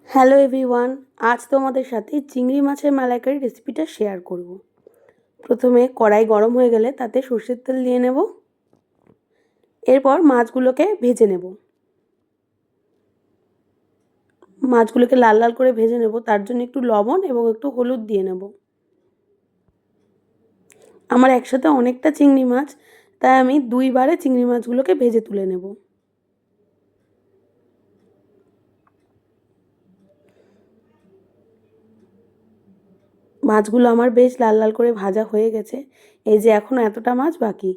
Hello everyone, আজ তোমাদের সাথে চিংড়ি মাছের মালাইকারি রেসিপিটা শেয়ার করব। প্রথমে কড়াই গরম হয়ে গেলে তাতে সর্ষের তেল দিয়ে নেব। এরপর মাছগুলোকে ভেজে নেব। মাছগুলোকে লাল লাল করে ভেজে নেব, তার জন্য একটু লবণ এবং একটু হলুদ দিয়ে নেব। আমার একসাথে অনেকটা চিংড়ি মাছ, তাই আমি দুইবারে চিংড়ি মাছগুলোকে ভেজে তুলে নেব। মাছগুলো আমার বেশ লাল লাল করে ভাজা হয়ে গেছে। এই যে এখনও এতটা মাছ বাকি।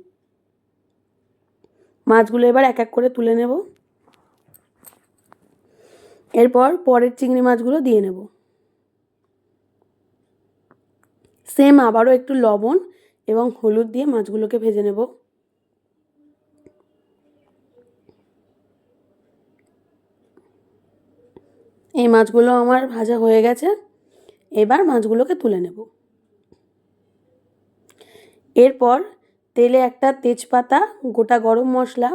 মাছগুলো এবার এক এক করে তুলে নেব। এরপর পরের চিংড়ি মাছগুলো দিয়ে নেব। সেম আবারও একটু লবণ এবং হলুদ দিয়ে মাছগুলোকে ভেজে নেব। এই মাছগুলো আমার ভাজা হয়ে গেছে। এবার মাছগুলোকে তুলে নেব। এরপর তেলে একটা তেজপাতা, গোটা গরম মশলা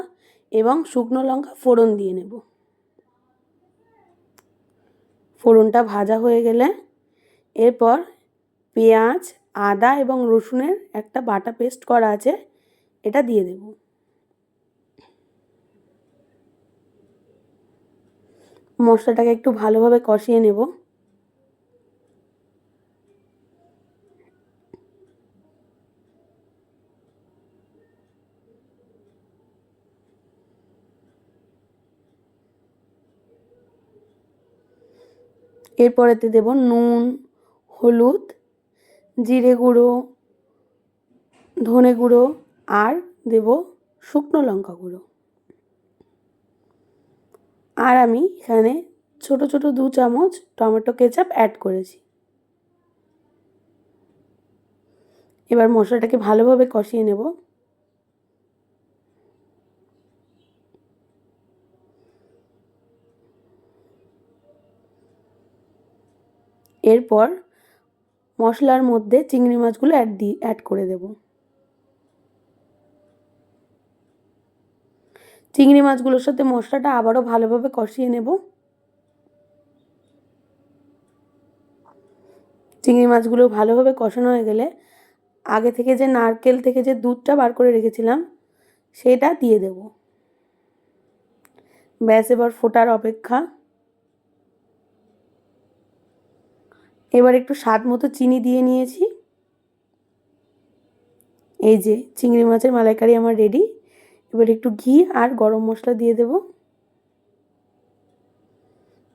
এবং শুকনো লঙ্কা ফোড়ন দিয়ে নেব। ফোড়নটা ভাজা হয়ে গেলে এরপর পেঁয়াজ, আদা এবং রসুনের একটা বাটা পেস্ট করা আছে, এটা দিয়ে দেব। মশলাটাকে একটু ভালোভাবে কষিয়ে নেব। এরপরেতে দেব নুন, হলুদ, জিরে গুঁড়ো, ধনে গুঁড়ো আর দেব শুকনো লঙ্কা গুঁড়ো। আর আমি এখানে ছোট ছোট 2 চামচ টমেটো কেচাপ অ্যাড করেছি। এবার মশলাটাকে ভালোভাবে কষিয়ে নেব। এরপর মশলার মধ্যে চিংড়ি মাছগুলো অ্যাড করে দেব। চিংড়ি মাছগুলোর সাথে মশলাটা আবারও ভালোভাবে কষিয়ে নেব। চিংড়ি মাছগুলো ভালোভাবে কষানো হয়ে গেলে আগে থেকে যে নারকেল থেকে যে দুধটা বার করে রেখেছিলাম সেটা দিয়ে দেব। ব্যাস, এবার ফোটার অপেক্ষা। এবার একটু স্বাদ মতো চিনি দিয়ে নিয়েছি। এই যে চিংড়ি মাছের মালাইকারি আমার রেডি। এবার একটু ঘি আর গরম মশলা দিয়ে দেব।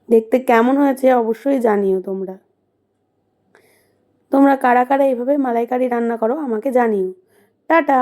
দেখতে কেমন হয়েছে অবশ্যই জানিও তোমরা। তোমরা কারা কারা এইভাবে মালাইকারি রান্না করো আমাকে জানিও। টাটা।